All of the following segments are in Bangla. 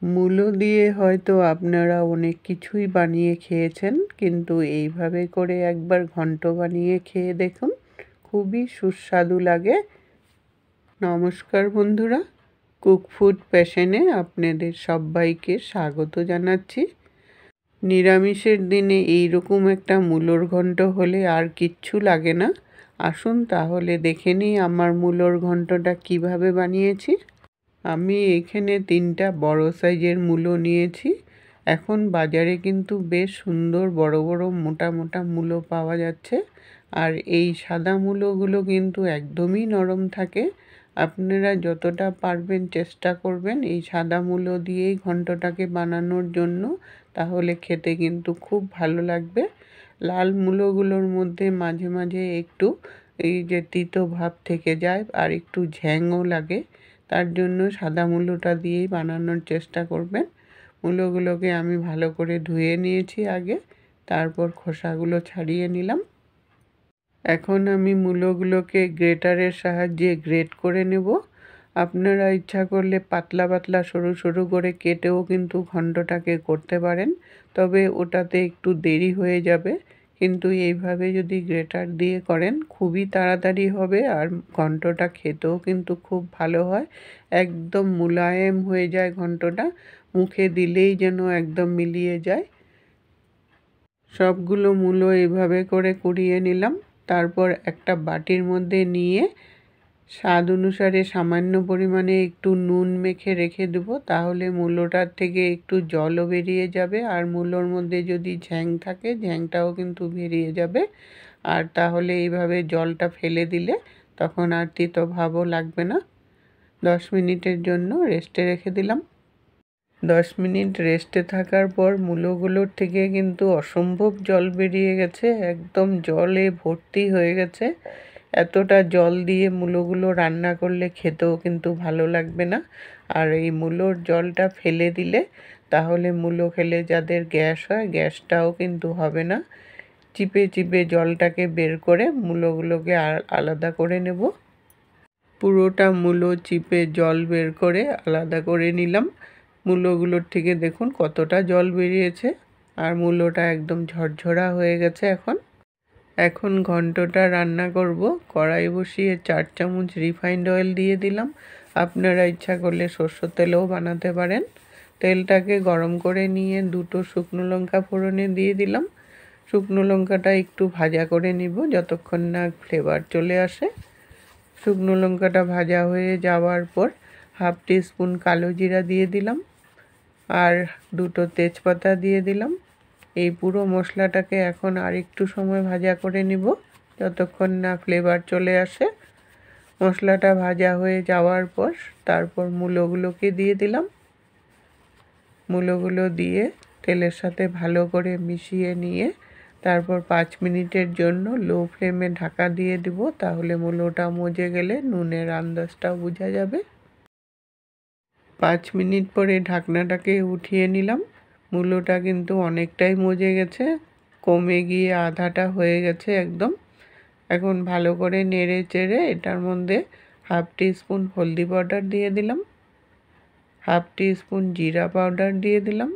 মূলো দিয়ে হয়তো আপনারা অনেক কিছুই বানিয়ে খেয়েছেন, কিন্তু এইভাবে করে একবার ঘন্ট বানিয়ে খেয়ে দেখুন, খুবই সুস্বাদু লাগে। নমস্কার বন্ধুরা, কুক ফুড প্যাশনে আপনাদের সবাইকে স্বাগত জানাচ্ছি। নিরামিষের দিনে এইরকম একটা মূলোর ঘন্ট হলে আর কিচ্ছু লাগে না। আসুন তাহলে দেখে নিই আমার মূলোর ঘন্টটা কিভাবে বানিয়েছি। আমি এখানে 3টা বড় সাইজের মূলো নিয়েছি। এখন বাজারে কিন্তু বেশ সুন্দর বড় বড় মোটা মোটা মূলো পাওয়া যাচ্ছে। আর এই সাদা মূলোগুলো কিন্তু একদমই নরম থাকে। আপনারা যতটা পারবেন চেষ্টা করবেন এই সাদা মূলো দিয়েই ঘন্টটাকে বানানোর জন্য, তাহলে খেতে কিন্তু খুব ভালো লাগবে। লাল মূলোগুলোর মধ্যে মাঝে মাঝে একটু এই যে তিতো ভাব থেকে যায় আর একটু ঝ্যাংও লাগে, তার জন্য সাদা মূলোটা দিয়েই বানানোর চেষ্টা করবেন। মূলোগুলোকে আমি ভালো করে ধুয়ে নিয়েছি আগে, তারপর খোসাগুলো ছাড়িয়ে নিলাম। এখন আমি মূলোগুলোকে গ্রেটারের সাহায্যে গ্রেট করে নেব। আপনারা ইচ্ছা করলে পাতলা পাতলা সরু সরু করে কেটেও কিন্তু ঘন্টটাকে করতে পারেন, তবে ওটাতে একটু দেরি হয়ে যাবে। কিন্তু এইভাবে যদি গ্রেটার দিয়ে করেন খুবই তাড়াতাড়ি হবে, আর ঘন্টটা খেতেও কিন্তু খুব ভালো হয়। একদম মোলায়েম হয়ে যায় ঘন্টটা, মুখে দিলেই যেন একদম মিলিয়ে যায়। সবগুলো মূলো এইভাবে করে কুড়িয়ে নিলাম। তারপর একটা বাটির মধ্যে নিয়ে স্বাদ অনুসারে সামান্য পরিমাণে একটু নুন মেখে রেখে দেবো, তাহলে মূলোটার থেকে একটু জলও বেরিয়ে যাবে, আর মূলোর মধ্যে যদি ঝ্যাং থাকে ঝ্যাংটাও কিন্তু বেরিয়ে যাবে। আর তাহলে এইভাবে জলটা ফেলে দিলে তখন আর তিতো ভাবও লাগবে না। 10 মিনিটের জন্য রেস্টে রেখে দিলাম। 10 মিনিট রেস্টে থাকার পর মূলোগুলোর থেকে কিন্তু অসম্ভব জল বেরিয়ে গেছে, একদম জলে ভর্তি হয়ে গেছে। এতটা জল দিয়ে মূলোগুলো রান্না করলে খেতেও কিন্তু ভালো লাগবে না। আর এই মূলোর জলটা ফেলে দিলে তাহলে মূলো খেলে যাদের গ্যাস হয় গ্যাসটাও কিন্তু হবে না। চিপে চিপে জলটাকে বের করে মূলোগুলোকে আলাদা করে নেব। পুরোটা মূলো চিপে জল বের করে আলাদা করে নিলাম। মূলোগুলোর থেকে দেখুন কতটা জল বেরিয়েছে, আর মূলোটা একদম ঝরঝরা হয়ে গেছে। এখন ঘন্টটা রান্না করব। কড়াই বসিয়ে 4 চামচ রিফাইন্ড অয়েল দিয়ে দিলাম। আপনারা ইচ্ছা করলে সরষের তেলেও বানাতে পারেন। তেলটাকে গরম করে নিয়ে 2টো শুকনো লঙ্কা ফোড়নে দিয়ে দিলাম। শুকনো লঙ্কাটা একটু ভাজা করে নিব যতক্ষণ না ফ্লেভার চলে আসে। শুকনো লঙ্কাটা ভাজা হয়ে যাওয়ার পর 1/2 টিস্পুন কালো জিরা দিয়ে দিলাম, আর 2টো তেজপাতা দিয়ে দিলাম। এই পুরো মশলাটাকে এখন আর একটু সময় ভাজা করে নিব যতক্ষণ না ফ্লেভার চলে আসে। মশলাটা ভাজা হয়ে যাওয়ার পর তারপর মূলোগুলোকে দিয়ে দিলাম। মূলোগুলো দিয়ে তেলের সাথে ভালো করে মিশিয়ে নিয়ে তারপর 5 মিনিটের জন্য লো ফ্লেমে ঢাকা দিয়ে দিব, তাহলে মূলোটা মজে গেলে নুনের আন্দাজটাও বোঝা যাবে। 5 মিনিট পরে ঢাকনাটাকে উঠিয়ে নিলাম। মূলোটা কিন্তু অনেকটাই মজে গেছে, কমে গিয়ে আধাটা হয়ে গেছে একদম। এখন ভালো করে নেড়ে চেড়ে এটার মধ্যে 1/2 টিস্পুন হলদি পাউডার দিয়ে দিলাম, 1/2 টিস্পুন জিরা পাউডার দিয়ে দিলাম,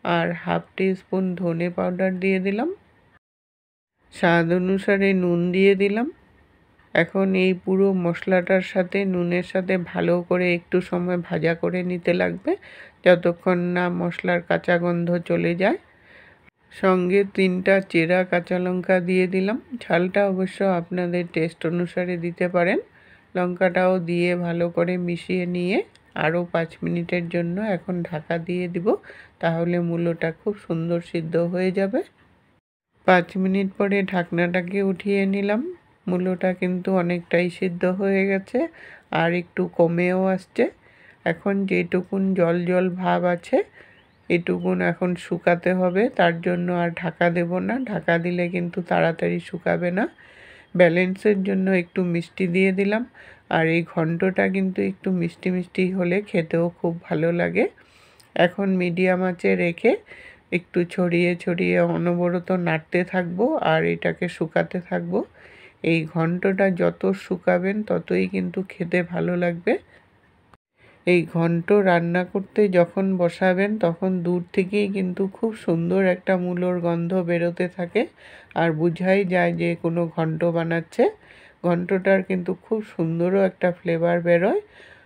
আর 1/2 টিস্পুন ধনে পাউডার দিয়ে দিলাম। স্বাদ অনুসারে নুন দিয়ে দিলাম। এখন এই পুরো মশলাটার সাথে নুনের সাথে ভালো করে একটু সময় ভাজা করে নিতে লাগবে যতক্ষণ না মশলার কাঁচা গন্ধ চলে যায়। সঙ্গে 3টা চেরা কাঁচা লঙ্কা দিয়ে দিলাম। ঝালটা অবশ্য আপনাদের টেস্ট অনুসারে দিতে পারেন। লঙ্কাটাও দিয়ে ভালো করে মিশিয়ে নিয়ে আরও 5 মিনিটের জন্য এখন ঢাকা দিয়ে দিব, তাহলে মূলোটা খুব সুন্দর সিদ্ধ হয়ে যাবে। 5 মিনিট পরে ঢাকনাটাকে উঠিয়ে নিলাম। মূলোটা কিন্তু অনেকটাই সিদ্ধ হয়ে গেছে, আর একটু কমেও আসছে। এখন যেটুকুন জল জল ভাব আছে এটুকুন এখন শুকাতে হবে, তার জন্য আর ঢাকা দেব না, ঢাকা দিলে কিন্তু তাড়াতাড়ি শুকাবে না। ব্যালেন্সের জন্য একটু মিষ্টি দিয়ে দিলাম, আর এই ঘন্টটা কিন্তু একটু মিষ্টি মিষ্টি হলে খেতেও খুব ভালো লাগে। এখন মিডিয়াম আঁচে রেখে একটু ছড়িয়ে ছড়িয়ে অনবরত নাড়তে থাকবো আর এটাকে শুকাতে থাকবো। এই ঘন্টটা যত শুকাবেন ততই কিন্তু খেতে ভালো লাগবে। এই ঘন্ট রান্না করতে যখন বসাবেন তখন দূর থেকেই কিন্তু খুব সুন্দর একটা মূলোর গন্ধ বেরোতে থাকে, আর বোঝাই যায় যে কোনো ঘন্ট বানাচ্ছে। ঘন্টটার কিন্তু খুব সুন্দরও একটা ফ্লেভার বেরোয়।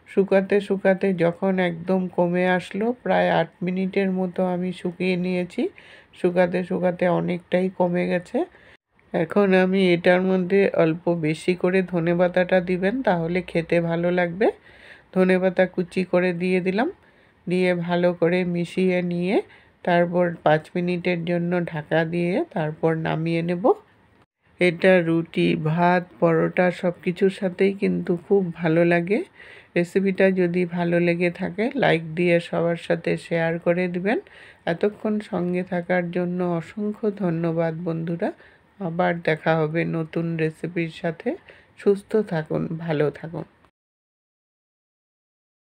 শুকাতে শুকাতে যখন একদম কমে আসলো, প্রায় 8 মিনিটের মতো আমি শুকিয়ে নিয়েছি। শুকাতে শুকাতে অনেকটাই কমে গেছে। এখন আমি এটার মধ্যে অল্প বেশি করে ধনেপাতাটা দিবেন, তাহলে খেতে ভালো লাগবে। ধনেপাতা কুচি করে দিয়ে দিলাম, দিয়ে ভালো করে মিশিয়ে নিয়ে তারপর 5 মিনিটের জন্য ঢাকা দিয়ে তারপর নামিয়ে নেব। এটা রুটি, ভাত, পরোটা সব কিছুর সাথেই কিন্তু খুব ভালো লাগে। রেসিপিটা যদি ভালো লেগে থাকে লাইক দিয়ে সবার সাথে শেয়ার করে দিবেন। এতক্ষণ সঙ্গে থাকার জন্য অসংখ্য ধন্যবাদ বন্ধুরা। আবার দেখা হবে নতুন রেসিপির সাথে। সুস্থ থাকুন, ভালো থাকুন।